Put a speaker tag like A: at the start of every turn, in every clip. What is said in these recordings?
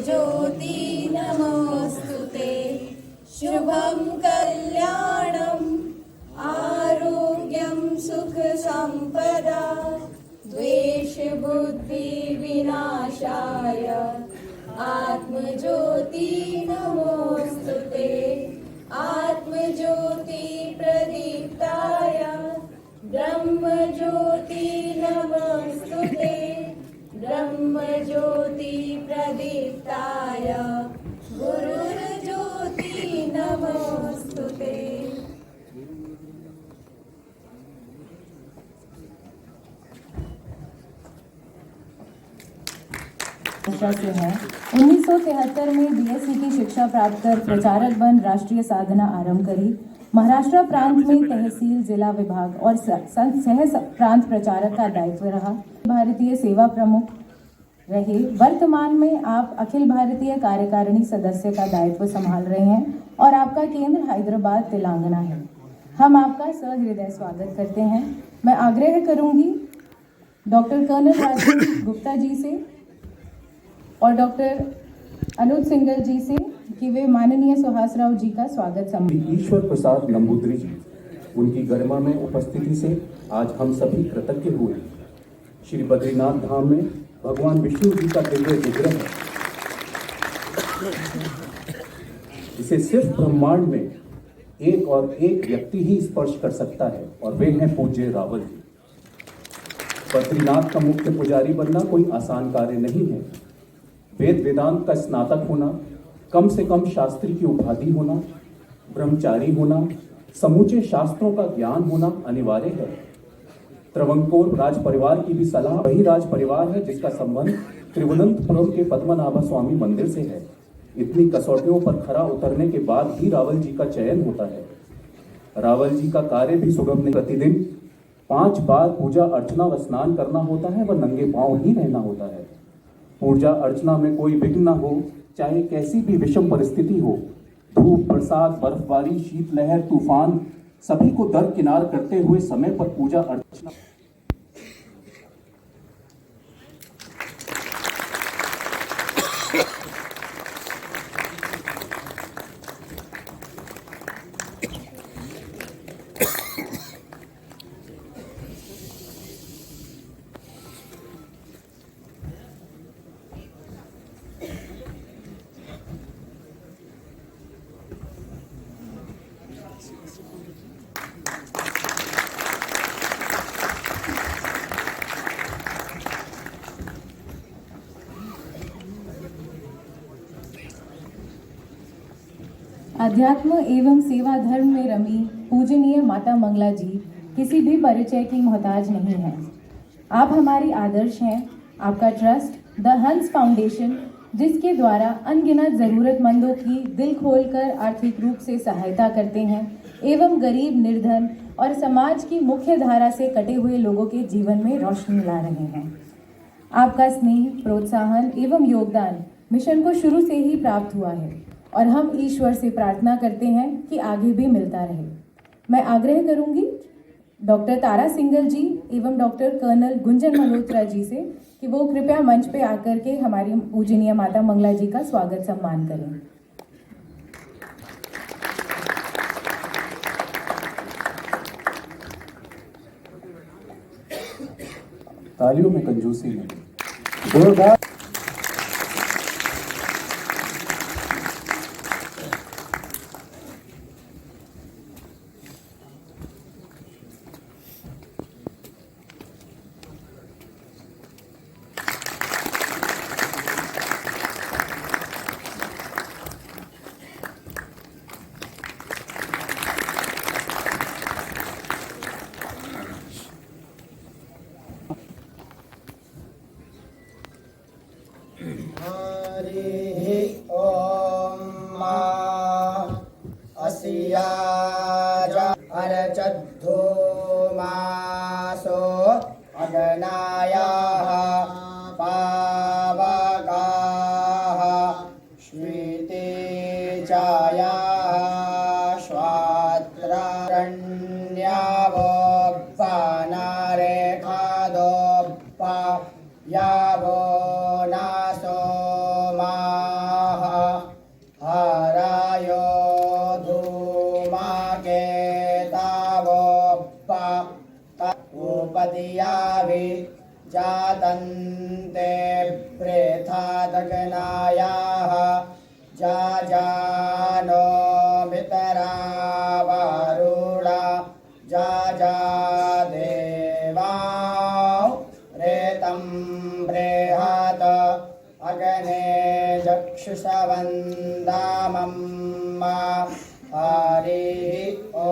A: ज्योति नमोस्तुते। शुभं कल्याणं आरोग्यं सुख संपदा द्वेष बुद्धि विनाशाय आत्मज्योति नमोस्तुते। आत्मज्योति प्रदीप्ताय ब्रह्मज्योति नमोस्तुते। ब्रह्मज्योति प्रदीप्ताय गुरुर्ज्योति नमोस्तुते।
B: से है 1973 में बीएससी की शिक्षा प्राप्त कर प्रचारक बन राष्ट्रीय साधना आरंभ करी। महाराष्ट्र प्रांत में तहसील, जिला विभाग और सह प्रांत प्रचारक का दायित्व रहा। भारतीय सेवा प्रमुख रहे। वर्तमान में आप अखिल भारतीय कार्यकारिणी सदस्य का दायित्व संभाल रहे हैं और आपका केंद्र हैदराबाद तेलंगाना है। हम आपका सहृदय स्वागत करते हैं। मैं आग्रह करूंगी डॉक्टर कर्नल राजेंद्र गुप्ता जी से और डॉक्टर अनुज सिंगल जी से कि वे माननीय सुहासराव जी का स्वागत संभालें।
C: ईश्वर प्रसाद नंबूद्री जी, उनकी गरिमा में उपस्थिति से आज हम सभी कृतज्ञ हुए। श्री बद्रीनाथ धाम में भगवान विष्णु जी का दिव्य विग्रह है, इसे सिर्फ ब्रह्मांड में एक और एक व्यक्ति ही स्पर्श कर सकता है और वे हैं पूज्य रावल जी। बद्रीनाथ का मुख्य पुजारी बनना कोई आसान कार्य नहीं है। वेद वेदांत का स्नातक होना, कम से कम शास्त्री की उपाधि होना, ब्रह्मचारी होना, समूचे शास्त्रों का ज्ञान होना अनिवार्य है। त्रवंकोर राज परिवार की भी सलाह वही राज परिवार है जिसका संबंध त्रिवनंतपुरम के पद्मनाभ स्वामी मंदिर से है। इतनी कसौटियों पर खरा उतरने के बाद भी रावल जी का चयन होता है। रावल जी का कार्य भी सुगम नहीं। प्रतिदिन 5 बार पूजा अर्चना व स्नान करना होता है व नंगे पांव ही रहना होता है। पूजा अर्चना में कोई विघ्न न हो, चाहे कैसी भी विषम परिस्थिति हो। धूप, बरसात, बर्फबारी, शीतलहर, तूफान सभी को दरकिनार करते हुए समय पर पूजा अर्चना
B: अध्यात्म एवं सेवा धर्म में रमी पूजनीय माता मंगला जी किसी भी परिचय की मोहताज नहीं है। आप हमारी आदर्श हैं। आपका ट्रस्ट द हंस फाउंडेशन, जिसके द्वारा अनगिनत ज़रूरतमंदों की दिल खोलकर आर्थिक रूप से सहायता करते हैं एवं गरीब, निर्धन और समाज की मुख्य धारा से कटे हुए लोगों के जीवन में रोशनी ला रहे हैं। आपका स्नेह, प्रोत्साहन एवं योगदान मिशन को शुरू से ही प्राप्त हुआ है और हम ईश्वर से प्रार्थना करते हैं कि आगे भी मिलता रहे। मैं आग्रह करूंगी डॉक्टर तारा सिंगल जी एवं डॉक्टर कर्नल गुंजन मल्होत्रा जी से कि वो कृपया मंच पे आकर के हमारी पूजनीय माता मंगला जी का स्वागत सम्मान करें।
C: तालियों में कंजूसी नहीं।
D: अर्चद्धो मासो अगनायाः पावकाः श्वेतेजायाः श्वात्रारण्यावोपानारेखादोपा यावो नासो मा अग्नायाः जाजानो मितरा वरुणा जाजादेवाः रेतं बृहत् अग्ने चक्षुषवन्दामं हरिः ॐ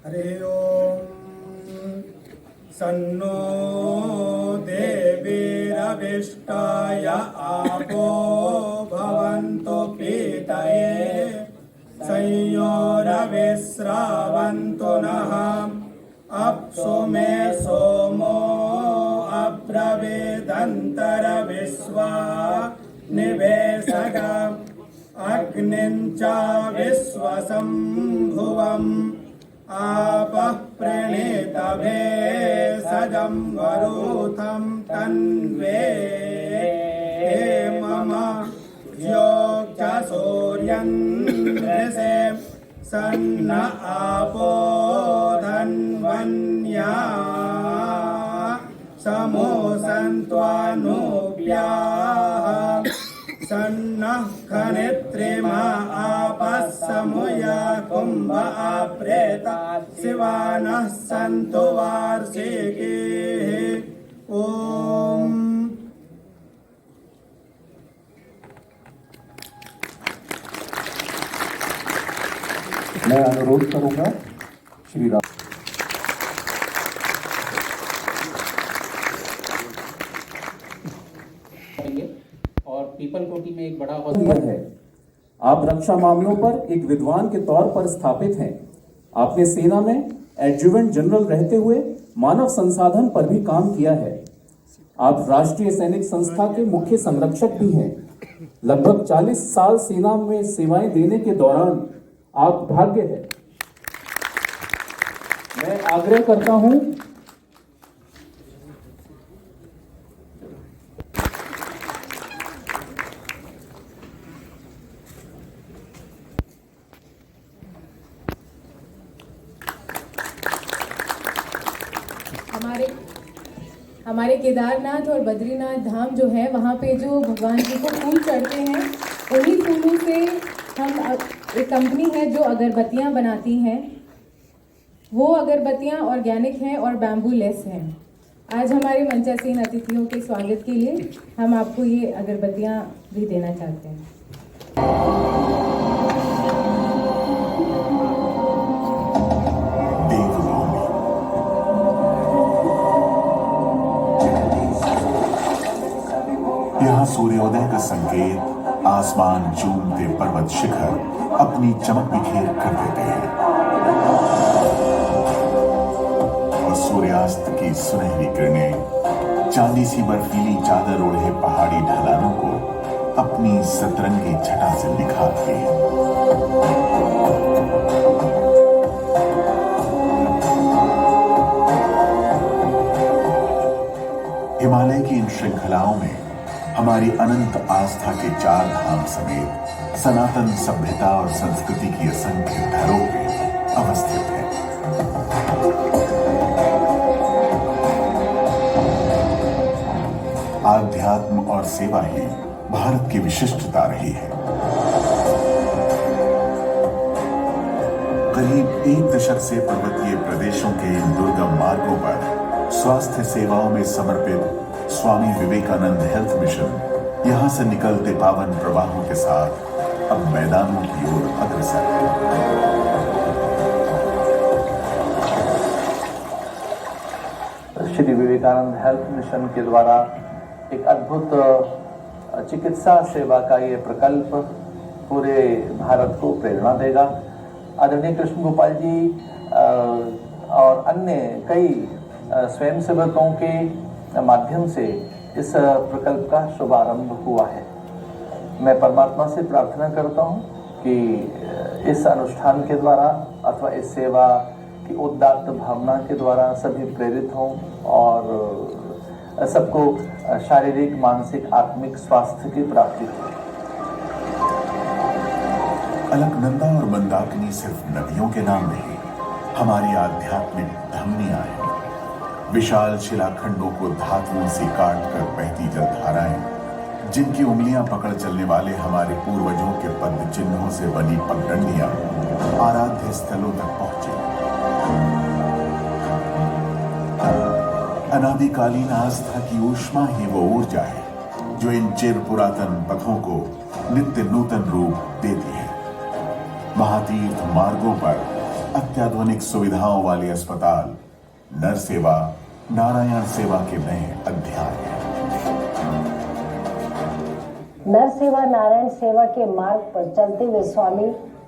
D: हरि ओम सन्नो देवीरविष्टाय आपो भवन्तु पीतये संयोरविस्रावन्तु नः अप्सु मे सोमो अब्रवीदन्तरविश्वा निवेशग अग्निं च विश्वसम्भुवम् आपः प्रणीतभे सजं वरूथं तन्वे मम योक्ष सूर्यन्द्रसे सन्न आपो धन्वन्या समो सन्त्वानुव्याः सन्नः खनित्रिमा आपः समुया कुम्भ आप्रेता शिवानः सन्तु वार्षिकीः ओम।
C: मैं अनुरोध करूंगा श्री राम
E: और पीपल कोटी में एक बड़ा
C: है। आप रक्षा मामलों पर एक विद्वान के तौर पर स्थापित हैं। आपने सेना में एडजुवेंट जनरल रहते हुए मानव संसाधन पर भी काम किया है। आप राष्ट्रीय सैनिक संस्था के मुख्य संरक्षक भी हैं। लगभग 40 साल सेना में सेवाएं देने के दौरान आप भाग्य है। मैं आग्रह करता हूं
B: हमारे केदारनाथ और बद्रीनाथ धाम जो है वहाँ पे जो भगवान जी को फूल चढ़ते हैं, उन्हीं फूलों से हम एक कंपनी है जो अगरबत्तियाँ बनाती हैं। वो अगरबत्तियाँ ऑर्गेनिक हैं और बैम्बू लेस हैं। आज हमारे मंचासीन अतिथियों के स्वागत के लिए हम आपको ये अगरबत्तियाँ भी देना चाहते हैं।
F: यहाँ सूर्योदय का संकेत आसमान चूमते पर्वत शिखर अपनी चमक बिखेर कर देते हैं। सुनहरी किरणें चांदी सी बर्फीली चादर ओढ़े पहाड़ी ढलानों को अपनी सतरंगी छटा से निखारती है। हिमालय की इन श्रृंखलाओं में हमारी अनंत आस्था के 4 धाम समेत सनातन सभ्यता और संस्कृति की असंख्य धरोहरें अवस्थित है। आध्यात्म और सेवा ही भारत की विशिष्टता रही है। करीब 1 दशक से पर्वतीय प्रदेशों के इन दुर्गम मार्गों पर स्वास्थ्य सेवाओं में समर्पित स्वामी विवेकानंद हेल्थ मिशन यहां से निकलते पावन प्रवाहों के साथ अब मैदानों की ओर अग्रसर है।
G: श्री विवेकानंद हेल्थ मिशन के द्वारा एक अद्भुत चिकित्सा सेवा का ये प्रकल्प पूरे भारत को प्रेरणा देगा। आदरणीय कृष्ण गोपाल जी और अन्य कई स्वयंसेवकों के माध्यम से इस प्रकल्प का शुभारंभ हुआ है। मैं परमात्मा से प्रार्थना करता हूं कि इस अनुष्ठान के द्वारा अथवा इस सेवा की उदात्त भावना के द्वारा सभी प्रेरित हों और सबको शारीरिक, मानसिक, आत्मिक स्वास्थ्य की प्राप्ति हो।
F: अलकनंदा और मंदाकिनी सिर्फ नदियों के नाम नहीं, हमारी आध्यात्मिक धमनियां हैं। विशाल शिलाखंडों को धातुओं से काट कर बहती जलधाराएं, जिनकी उंगलियां पकड़ चलने वाले हमारे पूर्वजों के पद चिन्हों से बनी पगडंडियां आराध्य स्थलों तक पहुंचे। अनादिकालीन आस्था की ऊष्मा ही वो ऊर्जा है जो इन चिर पुरातन पथों को नित्य नूतन रूप देती है। महातीर्थ मार्गों पर अत्याधुनिक सुविधाओं वाले अस्पताल नर सेवा, नारायण सेवा के नए अध्याय हैं।
H: नर सेवा, नारायण सेवा के मार्ग पर चलते हुए स्वामी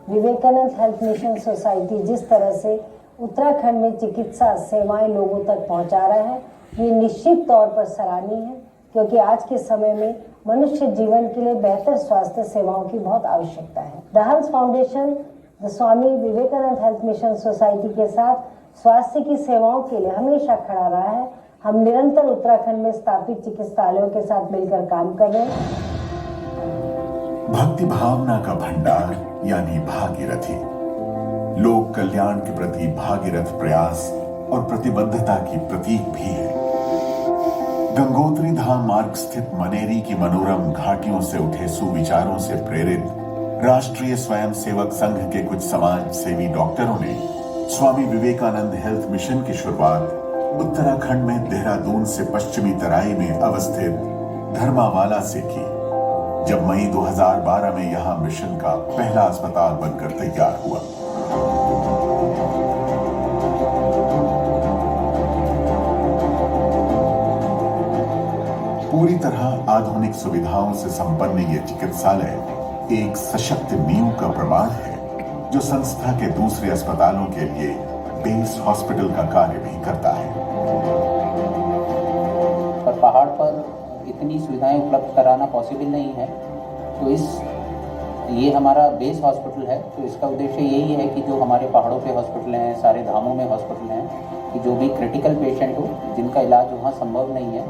H: विवेकानंद हेल्थ मिशन सोसाइटी जिस तरह से उत्तराखंड में चिकित्सा सेवाएं लोगों तक पहुंचा रहा है, ये निश्चित तौर पर सराहनीय है, क्योंकि आज के समय में मनुष्य जीवन के लिए बेहतर स्वास्थ्य सेवाओं की बहुत आवश्यकता है। The Hans foundation the Swami Vivekananda health mission society के साथ स्वास्थ्य की सेवाओं के लिए हमेशा खड़ा रहा है। हम निरंतर उत्तराखंड में स्थापित चिकित्सालयों के साथ मिलकर काम कर रहे हैं।
F: भक्ति भावना का भंडार यानी भागीरथी, लोक कल्याण के प्रति भागीरथ प्रयास और प्रतिबद्धता की प्रतीक भी है। गंगोत्री धाम मार्ग स्थित मनेरी की मनोरम घाटियों से उठे सुविचारों से प्रेरित राष्ट्रीय स्वयंसेवक संघ के कुछ समाज सेवी डॉक्टरों ने स्वामी विवेकानंद हेल्थ मिशन की शुरुआत उत्तराखंड में देहरादून से पश्चिमी तराई में अवस्थित धर्मावाला से की, जब मई 2012 में यहां मिशन का पहला अस्पताल बनकर तैयार हुआ। पूरी तरह आधुनिक सुविधाओं से संपन्न ये चिकित्सालय एक सशक्त नींव का प्रमाण है जो संस्था के दूसरे अस्पतालों के लिए बेस हॉस्पिटल का कार्य भी करता है।
E: पर पहाड़ पर इतनी सुविधाएं उपलब्ध कराना पॉसिबल नहीं है, तो ये हमारा बेस हॉस्पिटल है। तो इसका उद्देश्य यही है कि जो हमारे पहाड़ों पे हॉस्पिटल हैं, सारे धामों में हॉस्पिटल हैं, कि जो भी क्रिटिकल पेशेंट हो जिनका इलाज वहाँ संभव नहीं है,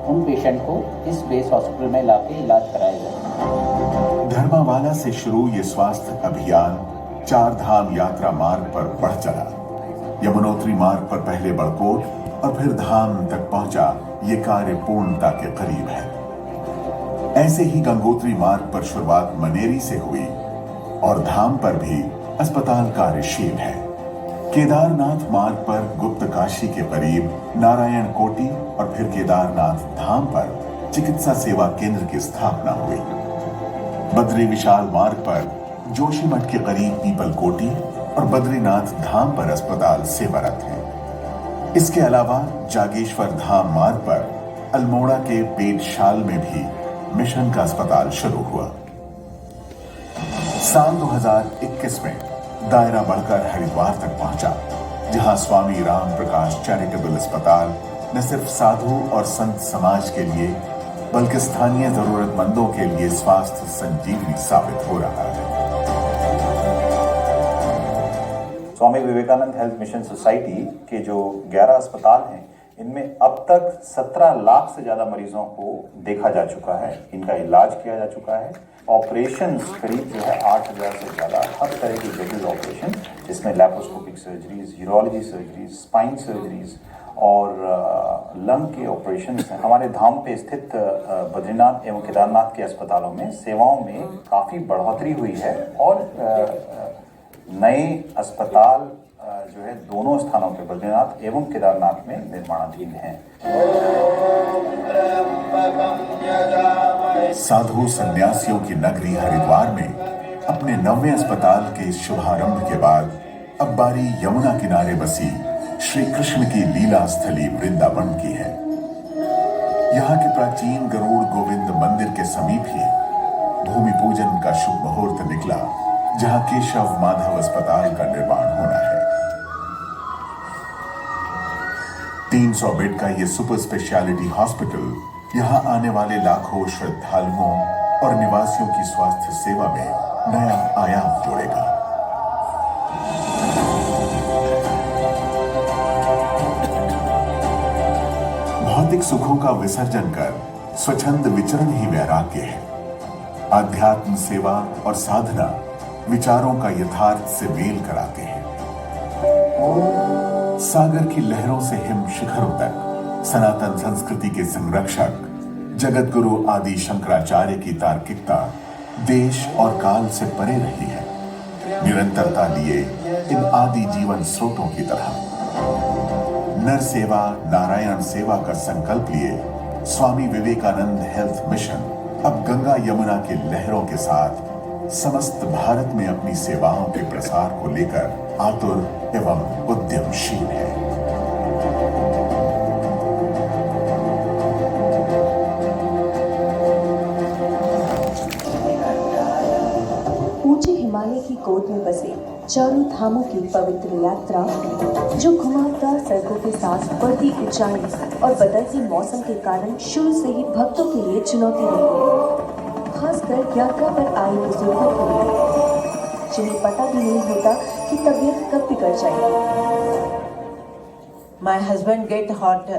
E: उन पेशेंट को इस बेस हॉस्पिटल में लाके इलाज कराया जाए।
F: धर्मावाला से शुरू ये स्वास्थ्य अभियान 4 धाम यात्रा मार्ग पर बढ़ चला। यमुनोत्री मार्ग पर पहले बड़कोट और फिर धाम तक पहुंचा ये कार्य पूर्णता के करीब है। ऐसे ही गंगोत्री मार्ग पर शुरुआत मनेरी से हुई और धाम पर भी अस्पताल कार्यशील है। केदारनाथ मार्ग पर गुप्त काशी के करीब नारायण कोटी और फिर केदारनाथ धाम पर चिकित्सा सेवा केंद्र की स्थापना हुई। बद्री विशाल मार्ग पर जोशीमठ के करीब पीपल कोटी और बद्रीनाथ धाम पर अस्पताल सेवारत हैं। इसके अलावा जागेश्वर धाम मार्ग पर अल्मोड़ा के पेटशाल में भी मिशन का अस्पताल शुरू हुआ। साल 2021 में दायरा बढ़कर हरिद्वार तक पहुंचा, जहां स्वामी राम प्रकाश चैरिटेबल अस्पताल न सिर्फ साधु और संत समाज के लिए बल्कि स्थानीय जरूरतमंदों के लिए स्वास्थ्य संजीवनी साबित हो रहा है।
I: स्वामी विवेकानंद हेल्थ मिशन सोसाइटी के जो 11 अस्पताल हैं, इनमें अब तक 17 लाख से ज़्यादा मरीजों को देखा जा चुका है, इनका इलाज किया जा चुका है। ऑपरेशन करीब जो है 8,000 से ज़्यादा, हर तरह की जटिल ऑपरेशन, जिसमें laparoscopic surgeries, urology surgeries, spine surgeries और लंग के ऑपरेशन हैं। हमारे धाम पे स्थित बद्रीनाथ एवं केदारनाथ के अस्पतालों में सेवाओं में काफ़ी बढ़ोतरी हुई है और नए अस्पताल जो है दोनों स्थानों पे बद्रीनाथ एवं केदारनाथ में निर्माणाधीन हैं।
F: साधु सन्यासियों की नगरी हरिद्वार में अपने 9वें अस्पताल के शुभारंभ के बाद अब बारी यमुना किनारे बसी श्री कृष्ण की लीला स्थली वृंदावन की है। यहाँ के प्राचीन गरुड़ गोविंद मंदिर के समीप ही भूमि पूजन का शुभ मुहूर्त निकला, जहाँ केशव माधव अस्पताल का निर्माण होना है। 300 बेड का ये सुपर स्पेशलिटी हॉस्पिटल यहाँ आने वाले लाखों श्रद्धालुओं और निवासियों की स्वास्थ्य सेवा में नया आयाम जोड़ेगा। भौतिक सुखों का विसर्जन कर स्वच्छंद विचरण ही वैराग्य है। आध्यात्म सेवा और साधना विचारों का यथार्थ से मेल कराते हैं। सागर की लहरों से हिम शिखरों तक सनातन संस्कृति के संरक्षक जगत गुरु आदि शंकराचार्य की तार्किकता देश और काल से परे रही है, निरंतरता लिए इन आदि जीवन स्रोतों की तरह। नर सेवा नारायण सेवा का संकल्प लिए स्वामी विवेकानंद हेल्थ मिशन अब गंगा यमुना के लहरों के साथ समस्त भारत में अपनी सेवाओं के प्रसार को लेकर आतुर एवं उद्यमशील है।
J: ऊंचे हिमालय की गोद में बसे चारों धामों की पवित्र यात्रा, जो घुमावदार सड़कों के साथ बढ़ती ऊंचाई और बदलते मौसम के कारण शुरू से ही भक्तों के लिए चुनौती रही है, खासकर यात्रा पर आए बुजुर्गों के लिए, जिन्हें पता भी नहीं होता कि तबीयत कब बिगड़ जाएगी।
A: My husband get heart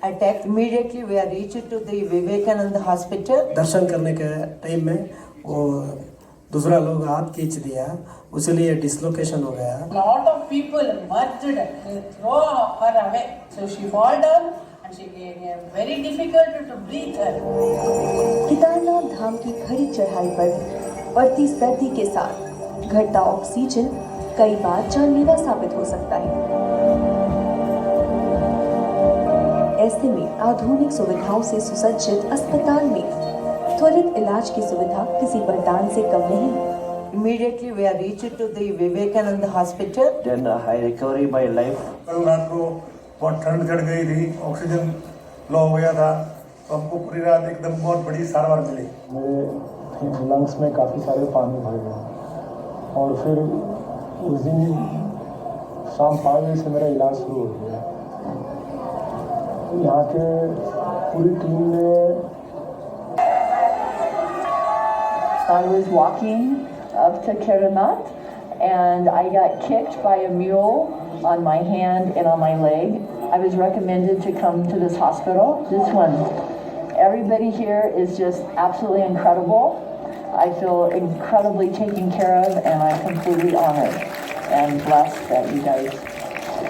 A: attack. Immediately we are reached to the Vivekananda hospital.
D: दर्शन करने के टाइम में वो दूसरा लोग हाथ खींच दिया, उसलिए डिसलोकेशन हो गया।
K: Lot of people merged, they throw her away. So she fall down and she very difficult to breathe her.
J: Kedarnath धाम की खड़ी चढ़ाई पर बढ़ती सर्दी के साथ घटता ऑक्सीजन कई बार जानलेवा साबित हो सकता है। ऐसे में आधुनिक सुविधाओं से सुसज्जित अस्पताल में त्वरित इलाज की सुविधा किसी वरदान से कम नहीं।
A: Immediately we are reached to the Vivekananda hospital.
G: Then I recovery my life.
D: कल रात को बहुत ठंड चढ़ गई थी, ऑक्सीजन लो हो गया था, तो हमको पूरी रात एकदम बहुत बड़ी सारवार मिली।
L: मेरे लंग्स में काफ़ी सारे पानी भर गए और फिर उस दिन शाम 5 बजे से मेरा इलाज शुरू हो गया। यहाँ के पूरी टीम ने
M: I was walking up to Kedarnath and I got kicked by a mule on my hand and on my leg. I was recommended to come to this hospital. This one, everybody here is just absolutely incredible. I feel incredibly taken care of and I'm completely honored and blessed that you guys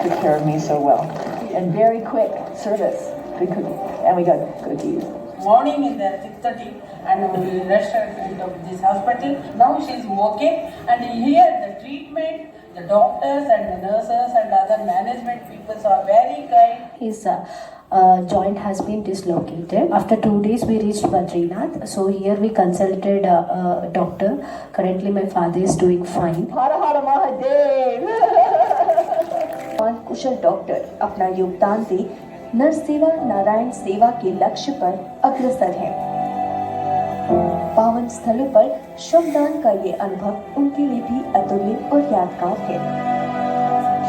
M: took care of me so well. And very quick service, good cooking, and we got cookies.
K: Morning in the 6:30 and we rushed her into this hospital. Now she's okay and here the treatment, the doctors and the nurses and other management people are very kind.
J: His joint has been dislocated. After 2 days we reached Badrinath. So here we consulted a doctor. Currently my father is doing fine.
M: Har Har Mahadev!
J: और कुशल doctor अपना योगदान दे नर सेवा नारायण सेवा के लक्ष्य पर अग्रसर है। पावन स्थलों पर श्रमदान का ये अनुभव उनके लिए भी अतुल्य और यादगार है।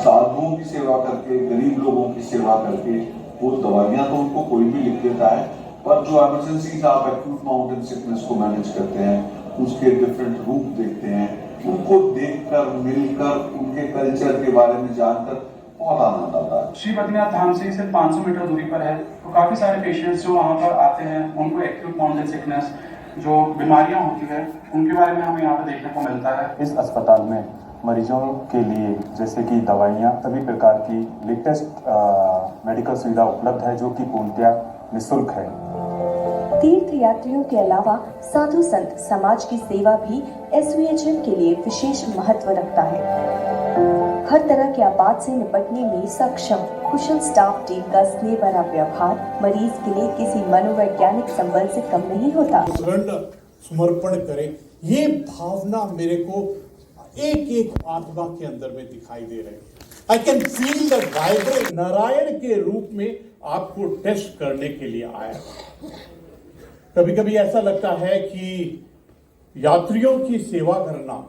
N: साधुओं की सेवा करके, गरीब लोगों की सेवा करके वो दवाइयाँ तो उनको कोई भी लिख देता है, पर जो इमरजेंसी आप एक्यूट माउंटेन सिकनेस को मैनेज करते हैं, उसके डिफरेंट रूप देखते हैं, उनको देखकर, मिलकर, उनके कल्चर के बारे में जानकर बहुत आनंद आता है।
O: श्री बद्रीनाथ धाम से सिर्फ 500 मीटर दूरी पर है, तो काफी सारे पेशेंट्स जो वहाँ पर आते हैं, उनको एक्यूट माउंटेन सिकनेस जो बीमारियां होती है, उनके बारे में हमें यहाँ पे देखने को मिलता है।
L: इस अस्पताल में मरीजों के लिए जैसे कि दवाइयाँ, सभी प्रकार की लेटेस्ट मेडिकल सुविधा उपलब्ध है, जो कि पूर्णतः निःशुल्क है।
J: तीर्थ यात्रियों के अलावा साधु संत समाज की सेवा भी SVHM के लिए विशेष महत्व रखता है। हर तरह के आपात से निपटने में सक्षम कुशल स्टाफ टीम का स्नेह भरा व्यवहार मरीज के लिए किसी मनोवैज्ञानिक संबल से कम नहीं होता।
P: समर्पण करें, ये भावना मेरे को एक एक आत्मा के अंदर में दिखाई दे रही है। I can feel the vibration. Narayan के रूप में आपको टेस्ट करने के लिए आया। कभी कभी ऐसा लगता है कि यात्रियों की सेवा करना,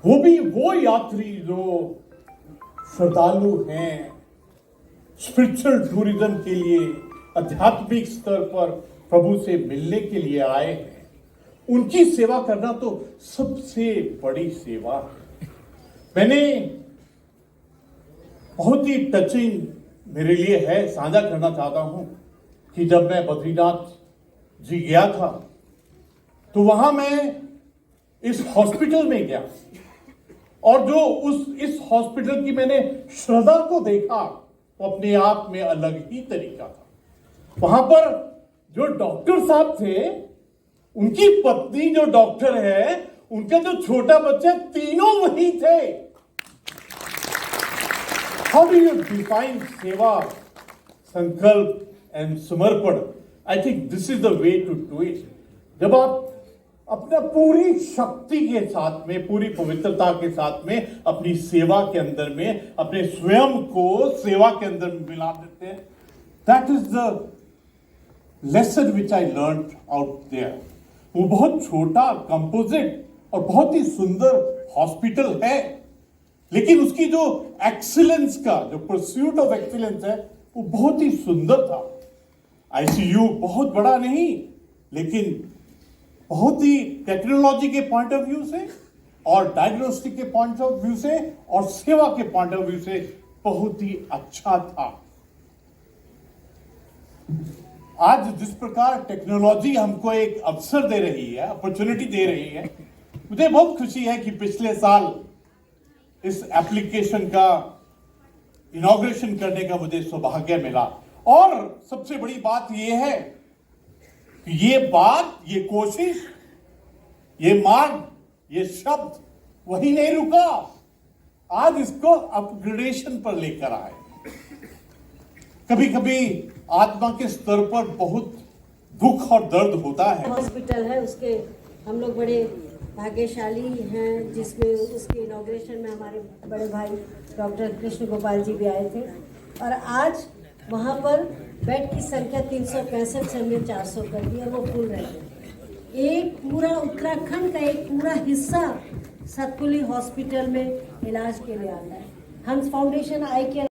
P: वो भी वो यात्री जो श्रद्धालु हैं, स्पिरिचुअल टूरिज्म के लिए आध्यात्मिक स्तर पर प्रभु से मिलने के लिए आए हैं, उनकी सेवा करना तो सबसे बड़ी सेवा है। मैंने बहुत ही टचिंग मेरे लिए है, साझा करना चाहता हूं कि जब मैं बद्रीनाथ जी गया था तो वहां मैं इस हॉस्पिटल में गया और जो इस हॉस्पिटल की मैंने श्रद्धा को देखा वो अपने आप में अलग ही तरीका था। वहां पर जो डॉक्टर साहब थे, उनकी पत्नी जो डॉक्टर है, उनका जो छोटा बच्चा, तीनों वही थे। हाउ डू यू डिफाइन सेवा, संकल्प एंड समर्पण? I think this is the way to do it. जब आप अपना पूरी शक्ति के साथ में, पूरी पवित्रता के साथ में अपनी सेवा के अंदर में अपने स्वयं को सेवा के अंदर में मिला देते हैं, that is the lesson which I learn out there. वो बहुत छोटा, कंपोजिट और बहुत ही सुंदर हॉस्पिटल है, लेकिन उसकी जो एक्सीलेंस का, जो परस्यूट ऑफ एक्सीलेंस है, वो बहुत ही सुंदर था। आईसीयू बहुत बड़ा नहीं, लेकिन बहुत ही टेक्नोलॉजी के पॉइंट ऑफ व्यू से और डायग्नोस्टिक के पॉइंट ऑफ व्यू से और सेवा के पॉइंट ऑफ व्यू से बहुत ही अच्छा था। आज जिस प्रकार टेक्नोलॉजी हमको एक अवसर दे रही है, अपॉर्चुनिटी दे रही है, मुझे बहुत खुशी है कि पिछले साल इस एप्लीकेशन का इनॉग्रेशन करने का मुझे सौभाग्य मिला। और सबसे बड़ी बात यह है कि ये बात, ये कोशिश, ये मार्ग, ये शब्द वही नहीं रुका, आज इसको अपग्रेडेशन पर लेकर आए। कभी कभी आत्मा के स्तर पर बहुत दुख और दर्द होता है।
Q: हॉस्पिटल है, उसके हम लोग बड़े भाग्यशाली हैं, जिसमें उसके इनॉग्रेशन में हमारे बड़े भाई डॉक्टर कृष्ण गोपाल जी भी आए थे। और आज वहाँ पर बेड की संख्या 365 से हमने 400 कर दी और वो फुल रहते। एक पूरा उत्तराखंड का एक पूरा हिस्सा सतपुली हॉस्पिटल में इलाज के लिए आता है। हंस फाउंडेशन आई के